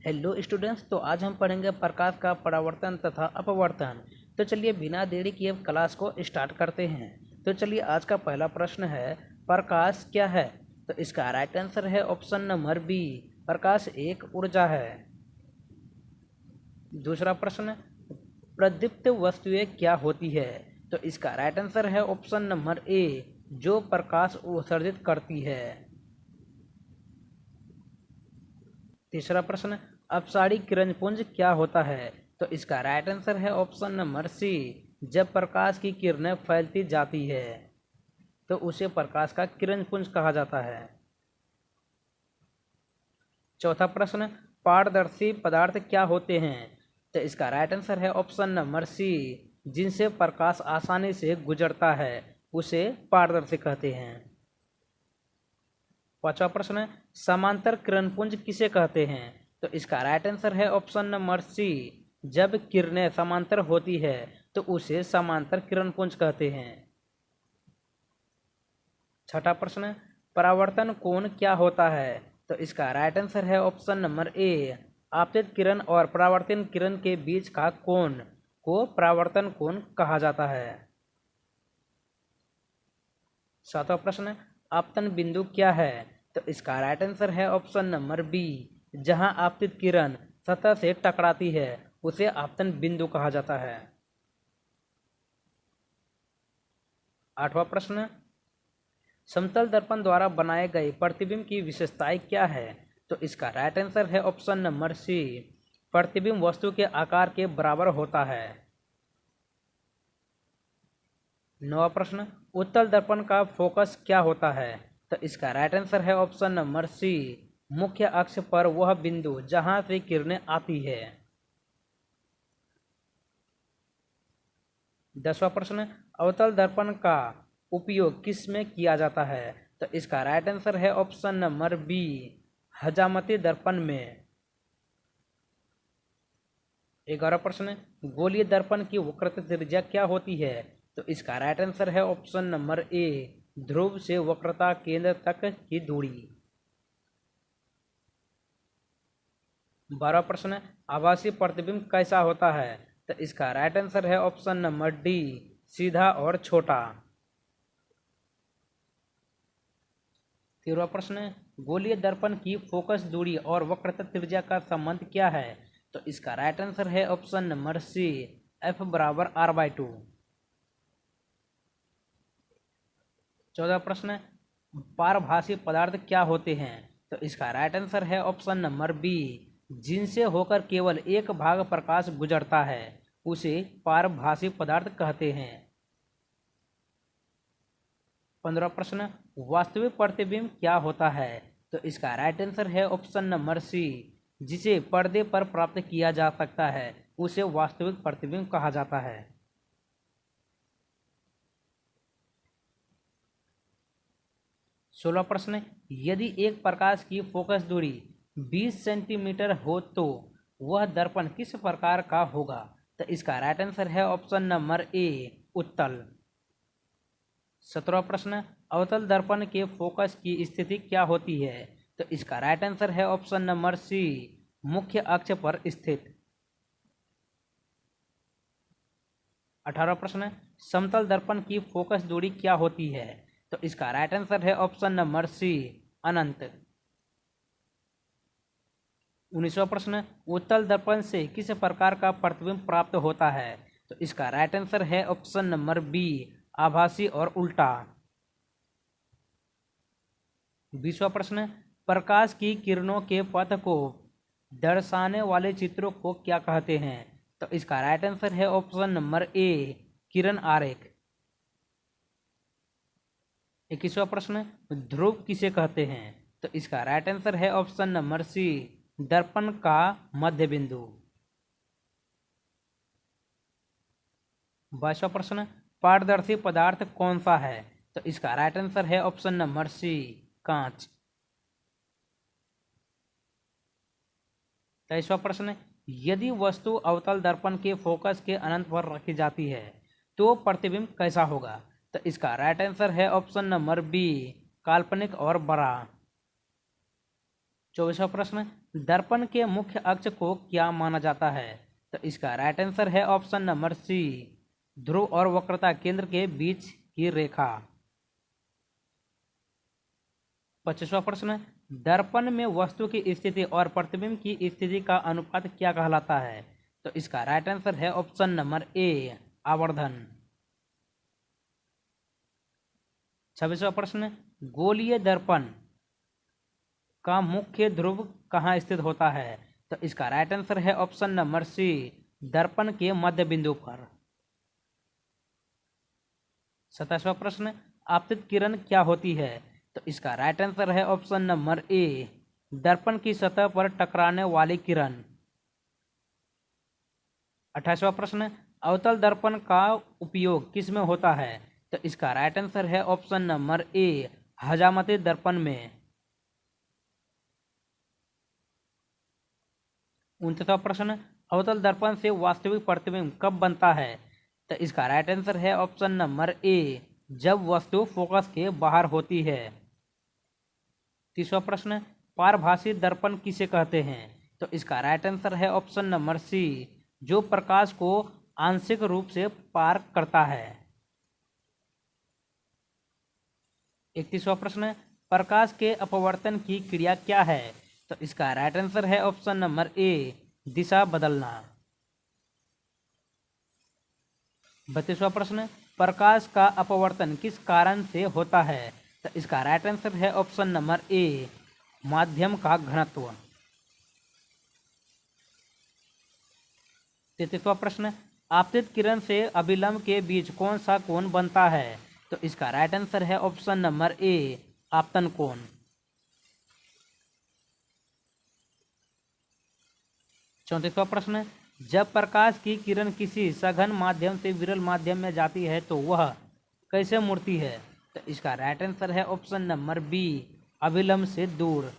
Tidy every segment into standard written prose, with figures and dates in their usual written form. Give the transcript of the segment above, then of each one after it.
Hello students, तो आज हम पढ़ेंगे प्रकाश का परावर्तन तथा अपवर्तन। तो चलिए बिना देरी किए क्लास को स्टार्ट करते हैं। तो चलिए आज का पहला प्रश्न है, प्रकाश क्या है? तो इसका राइट आंसर है ऑप्शन नंबर बी, प्रकाश एक ऊर्जा है। दूसरा प्रश्न, प्रदीप्त वस्तुएं क्या होती है? तो इसका राइट आंसर है ऑप्शन नंबर ए, जो प्रकाश उत्सर्जित करती है। तीसरा प्रश्न, अपसारी किरणपुंज क्या होता है? तो इसका राइट आंसर है ऑप्शन नंबर सी, जब प्रकाश की किरणें फैलती जाती है तो उसे प्रकाश का किरणपुंज कहा जाता है। चौथा प्रश्न, पारदर्शी पदार्थ क्या होते हैं? तो इसका राइट आंसर है ऑप्शन नंबर सी, जिनसे प्रकाश आसानी से गुजरता है उसे पारदर्शी कहते हैं। पांचवा प्रश्न, समांतर किरणपुंज किसे कहते हैं? तो इसका राइट आंसर है ऑप्शन नंबर सी, जब किरणें समांतर होती है तो उसे समांतर किरणपुंज कहते हैं। छठा प्रश्न, परावर्तन कोण क्या होता है? तो इसका राइट आंसर है ऑप्शन नंबर ए, आपतित किरण और परावर्तन किरण के बीच का कोण को परावर्तन कोण कहा जाता है। सातवां प्रश्न, आपतन बिंदु क्या है? तो इसका राइट आंसर है ऑप्शन नंबर बी, जहां आपतित किरण सतह से टकराती है उसे आपतन बिंदु कहा जाता है। आठवां प्रश्न, समतल दर्पण द्वारा बनाए गए प्रतिबिंब की विशेषताएं क्या है? तो इसका राइट आंसर है ऑप्शन नंबर सी, प्रतिबिंब वस्तु के आकार के बराबर होता है। नौवां प्रश्न, उत्तल दर्पण का फोकस क्या होता है? तो इसका राइट आंसर है ऑप्शन नंबर सी, मुख्य अक्ष पर वह बिंदु जहां से किरणें आती है। 10वां प्रश्न, अवतल दर्पण का उपयोग किस में किया जाता है? तो इसका राइट आंसर है ऑप्शन नंबर बी, हजामती दर्पण में। 11वां प्रश्न, गोलीय दर्पण की वक्रता त्रिज्या क्या होती है? तो इसका राइट आंसर है ऑप्शन नंबर ए, ध्रुव से वक्रता केंद्र तक की दूरी। 12वां प्रश्न, आभासी प्रतिबिंब कैसा होता है? तो इसका राइट आंसर है ऑप्शन नंबर डी, सीधा और छोटा। 13वां प्रश्न, गोलीय दर्पण की फोकस दूरी और वक्रता त्रिज्या का संबंध क्या है? तो इसका राइट आंसर है ऑप्शन नंबर सी, एफ बराबर r/2। 14वां प्रश्न, पारभासी पदार्थ क्या होते हैं? तो इसका राइट आंसर है ऑप्शन नंबर बी, जिनसे होकर केवल एक भाग प्रकाश गुजरता है उसे पारभासी पदार्थ कहते हैं। 15वां प्रश्न, वास्तविक प्रतिबिंब क्या होता है? तो इसका राइट आंसर है ऑप्शन नंबर सी, जिसे पर्दे पर प्राप्त किया जा सकता है उसे वास्तविक प्रतिबिंब कहा जाता है। 16वां प्रश्न, यदि एक प्रकाश की फोकस दूरी 20 सेंटीमीटर हो तो वह दर्पण किस प्रकार का होगा? तो इसका राइट आंसर है ऑप्शन नंबर ए, उत्तल। 17वां प्रश्न, अवतल दर्पण के फोकस की स्थिति क्या होती है? तो इसका राइट आंसर है ऑप्शन नंबर सी, मुख्य अक्ष पर स्थित। 18वां प्रश्न, समतल दर्पण की फोकस दूरी क्या होती है? तो इसका राइट आंसर है ऑप्शन नंबर सी, अनंत। 19वां प्रश्न, उत्तल दर्पण से किस प्रकार का प्रतिबिंब प्राप्त होता है? तो इसका राइट आंसर है ऑप्शन नंबर बी, आभासी और उल्टा। 20वां प्रश्न, प्रकाश की किरणों के पथ को दर्शाने वाले चित्रों को क्या कहते हैं? तो इसका राइट आंसर है ऑप्शन नंबर ए, किरण आरेख। 21वां प्रश्न, ध्रुव किसे कहते हैं? तो इसका राइट आंसर है ऑप्शन नंबर सी, दर्पण का मध्य बिंदु। 22वां प्रश्न, पारदर्शी पदार्थ कौन सा है? तो इसका राइट आंसर है ऑप्शन नंबर सी, कांच। 23वां प्रश्न, यदि वस्तु अवतल दर्पण के फोकस के अनंत पर रखी जाती है तो प्रतिबिंब कैसा होगा? तो इसका राइट आंसर है ऑप्शन नंबर बी, काल्पनिक और बड़ा। 24वां प्रश्न, दर्पण के मुख्य अक्ष को क्या माना जाता है? तो इसका राइट आंसर है ऑप्शन नंबर सी, ध्रुव और वक्रता केंद्र के बीच की रेखा। 25वां प्रश्न, दर्पण में वस्तु की स्थिति और प्रतिबिंब की स्थिति का अनुपात क्या कहलाता है? तो इसका राइट आंसर है ऑप्शन नंबर ए, आवर्धन। 26वां प्रश्न, गोलीय दर्पण का मुख्य ध्रुव कहाँ स्थित होता है? तो इसका राइट आंसर है ऑप्शन नंबर सी, दर्पण के मध्य बिंदु पर। 27वां प्रश्न, आपतित किरण क्या होती है? तो इसका राइट आंसर है ऑप्शन नंबर ए, दर्पण की सतह पर टकराने वाली किरण। 28वां प्रश्न, अवतल दर्पण का उपयोग किस में होता है? तो इसका राइट आंसर है ऑप्शन नंबर ए, हजामती दर्पण में। 29वां प्रश्न, अवतल दर्पण से वास्तविक प्रतिबिंब कब बनता है? तो इसका राइट आंसर है ऑप्शन नंबर ए, जब वस्तु फोकस के बाहर होती है। 30वां प्रश्न, पारभासी दर्पण किसे कहते हैं? तो इसका राइट आंसर है ऑप्शन नंबर सी, जो प्रकाश को आंशिक रूप से पार करता है। 31वां प्रश्न, प्रकाश के अपवर्तन की क्रिया क्या है? तो इसका राइट आंसर है ऑप्शन नंबर ए, दिशा बदलना। 32वां प्रश्न, प्रकाश का अपवर्तन किस कारण से होता है? तो इसका राइट आंसर है ऑप्शन नंबर ए, माध्यम का घनत्व। 33वां प्रश्न, आपतित किरण से अभिलंब के बीच कौन सा कोण बनता है? तो इसका राइट आंसर है ऑप्शन नंबर ए, आपतन कोण। 34वां प्रश्न, जब प्रकाश की किरण किसी सघन माध्यम से विरल माध्यम में जाती है तो वह कैसे मुड़ती है? तो इसका राइट आंसर है ऑप्शन नंबर बी, अभिलंब से दूर।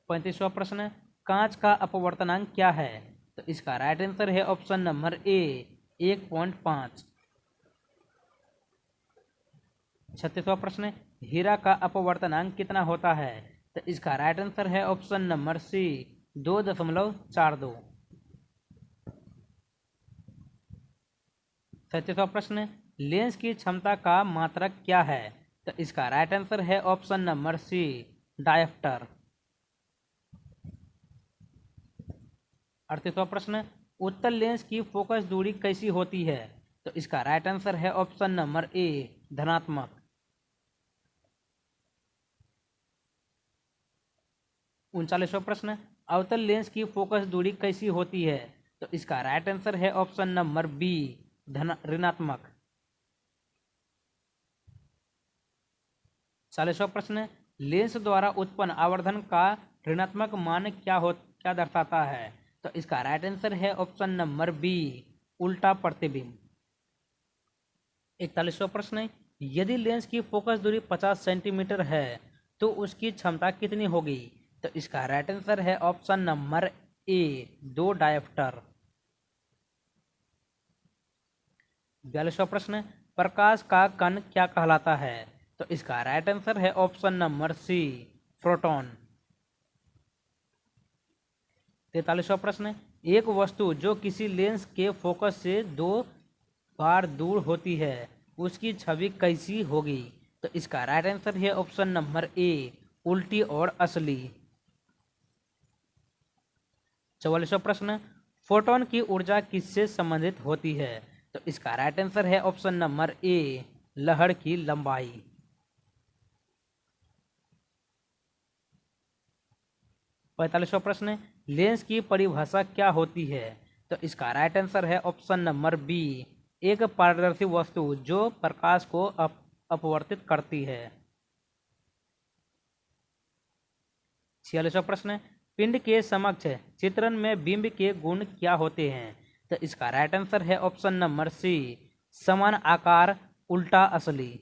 35वां प्रश्न, कांच का अपवर्तनांक क्या है? तो इसका राइट आंसर है ऑप्शन नंबर ए, 1.5। 36वां प्रश्न, हीरा का अपवर्तनांक कितना होता है? तो इसका राइट आंसर है ऑप्शन नंबर सी, 2.42। 37वां प्रश्न, लेंस की क्षमता का मात्रक क्या है? तो इसका राइट आंसर है ऑप्शन नंबर सी, डायप्टर। 38वां प्रश्न, उत्तल लेंस की फोकस दूरी कैसी होती है? तो इसका राइट आंसर है ऑप्शन नंबर ए, धनात्मक। 39वां प्रश्न, अवतल लेंस की फोकस दूरी कैसी होती है? तो इसका राइट आंसर है ऑप्शन नंबर बी, ऋणात्मक। 40वां प्रश्न, लेंस द्वारा उत्पन्न आवर्धन का ऋणात्मक मान क्या दर्शाता है? तो इसका राइट आंसर है ऑप्शन नंबर बी, उल्टा प्रतिबिंब। 41वां प्रश्न, यदि लेंस की फोकस दूरी 50 सेंटीमीटर है तो उसकी क्षमता कितनी होगी? तो इसका राइट आंसर है ऑप्शन नंबर ए, 2 डायप्टर। 42वां प्रश्न, प्रकाश का कण क्या कहलाता है? तो इसका राइट आंसर है ऑप्शन नंबर सी, प्रोटॉन। 43वां प्रश्न, एक वस्तु जो किसी लेंस के फोकस से 2 बार दूर होती है उसकी छवि कैसी होगी? तो इसका राइट आंसर है ऑप्शन नंबर ए, उल्टी और असली। 44वां प्रश्न, फोटोन की ऊर्जा किससे संबंधित होती है? तो इसका राइट आंसर है ऑप्शन नंबर ए, लहर की लंबाई। 45वां प्रश्न, लेंस की परिभाषा क्या होती है? तो इसका राइट आंसर है ऑप्शन नंबर बी, एक पारदर्शी वस्तु जो प्रकाश को अपवर्तित करती है। 46वां प्रश्न, पिंड के समक्ष चित्रण में बिंब के गुण क्या होते हैं? तो इसका राइट आंसर है ऑप्शन नंबर सी, समान आकार, उल्टा असली।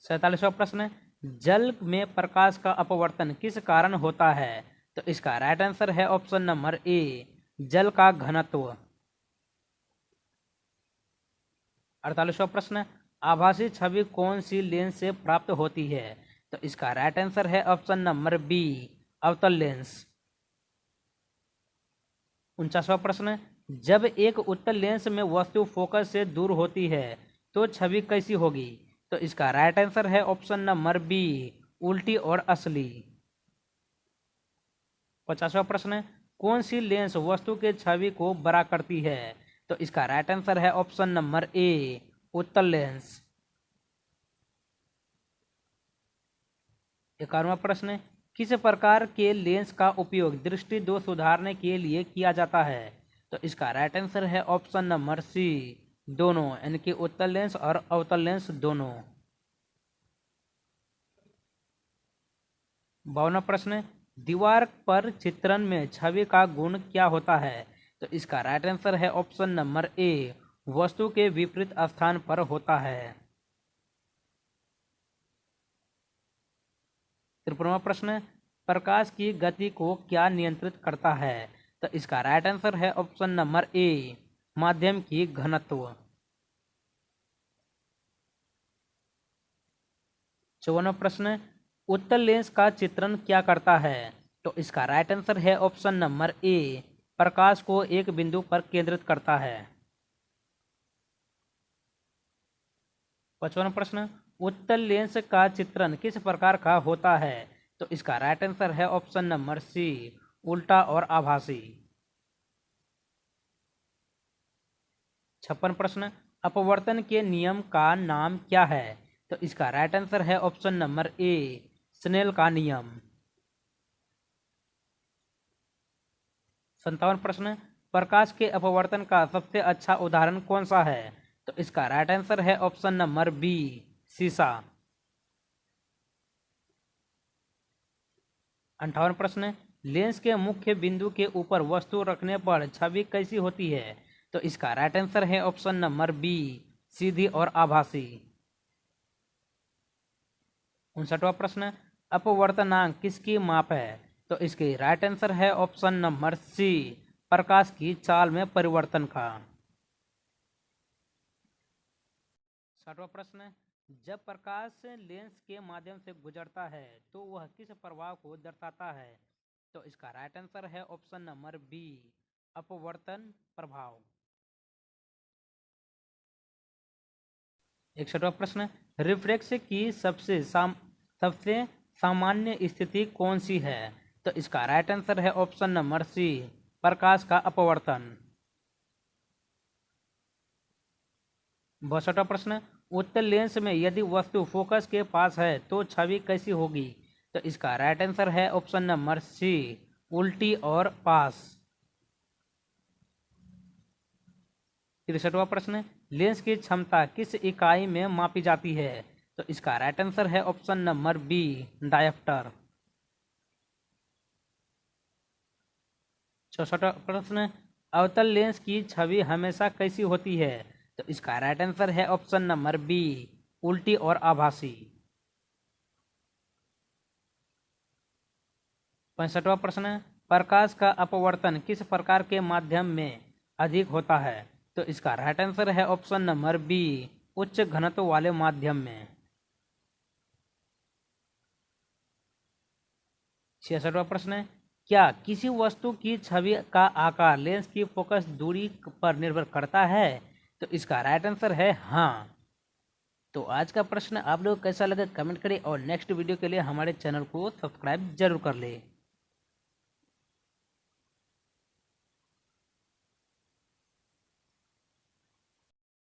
47वां प्रश्न, जल में प्रकाश का अपवर्तन किस कारण होता है? तो इसका राइट आंसर है ऑप्शन नंबर ए, जल का घनत्व। 48वां प्रश्न, आभासी छवि कौन सी लेंस से प्राप्त होती है? तो इसका राइट आंसर है ऑप्शन नंबर बी, अवतल लेंस। 49वां प्रश्न, जब एक उत्तल लेंस में वस्तु फोकस से दूर होती है तो छवि कैसी होगी? तो इसका राइट आंसर है ऑप्शन नंबर बी, उल्टी और असली। 50वां प्रश्न, कौन सी लेंस वस्तु के छवि को बड़ा करती है? तो इसका राइट आंसर है ऑप्शन नंबर ए, उत्तल लेंस। 51वां प्रश्न, किस प्रकार के लेंस का उपयोग दृष्टि दोष सुधारने के लिए किया जाता है? तो इसका राइट आंसर है ऑप्शन नंबर सी, दोनों, यानी कि उत्तल लेंस और अवतल लेंस दोनों। 52वां प्रश्न, दीवार पर चित्रण में छवि का गुण क्या होता है? तो इसका राइट आंसर है ऑप्शन नंबर ए, वस्तु के विपरीत स्थान पर होता है। 53वां प्रश्न, प्रकाश की गति को क्या नियंत्रित करता है? तो इसका राइट आंसर है ऑप्शन नंबर ए, माध्यम की घनत्व। 54वां प्रश्न, उत्तल लेंस का चित्रण क्या करता है? तो इसका राइट आंसर है ऑप्शन नंबर ए, प्रकाश को एक बिंदु पर केंद्रित करता है। 55वां प्रश्न, उत्तल लेंस का चित्रण किस प्रकार का होता है? तो इसका राइट आंसर है ऑप्शन नंबर सी, उल्टा और आभासी। 56वां प्रश्न, अपवर्तन के नियम का नाम क्या है? तो इसका राइट आंसर है ऑप्शन नंबर ए, स्नेल का नियम। 57वां प्रश्न, प्रकाश के अपवर्तन का सबसे अच्छा उदाहरण कौन सा है? तो इसका राइट आंसर है ऑप्शन नंबर बी, शीशा। 58वां प्रश्न, लेंस के मुख्य बिंदु के ऊपर वस्तु रखने पर छवि कैसी होती है? तो इसका राइट आंसर है ऑप्शन नंबर बी, सीधी और आभासी। 59वां प्रश्न, अपवर्तनांक किसकी माप है? तो इसकी राइट आंसर है ऑप्शन नंबर सी, प्रकाश की चाल में परिवर्तन का। 60वां प्रश्न, जब प्रकाश लेंस के माध्यम से गुजरता है तो वह किस प्रभाव को दर्शाता है? तो इसका राइट आंसर है ऑप्शन नंबर बी, अपवर्तन प्रभाव। 61वां प्रश्न, रिफ्लेक्स की सबसे सामान्य स्थिति कौन सी है? तो इसका राइट आंसर है ऑप्शन नंबर सी, प्रकाश का अपवर्तन। 62वां प्रश्न, उत्तल लेंस में यदि वस्तु फोकस के पास है तो छवि कैसी होगी? तो इसका राइट आंसर है ऑप्शन नंबर सी, उल्टी और पास। 63वां प्रश्न, लेंस की क्षमता किस इकाई में मापी जाती है? तो इसका राइट आंसर है ऑप्शन नंबर बी, डायप्टर। 64वां प्रश्न, अवतल लेंस की छवि हमेशा कैसी होती है? तो इसका राइट आंसर है ऑप्शन नंबर बी, उल्टी और आभासी। 65वां प्रश्न, प्रकाश का अपवर्तन किस प्रकार के माध्यम में अधिक होता है? तो इसका राइट आंसर है ऑप्शन नंबर बी, उच्च घनत्व वाले माध्यम में। 66वां प्रश्न, क्या किसी वस्तु की छवि का आकार लेंस की फोकस दूरी पर निर्भर करता है? तो इसका राइट आंसर है हाँ। तो आज का प्रश्न आप लोग कैसा लगा कमेंट करें और नेक्स्ट वीडियो के लिए हमारे चैनल को सब्सक्राइब जरूर कर ले।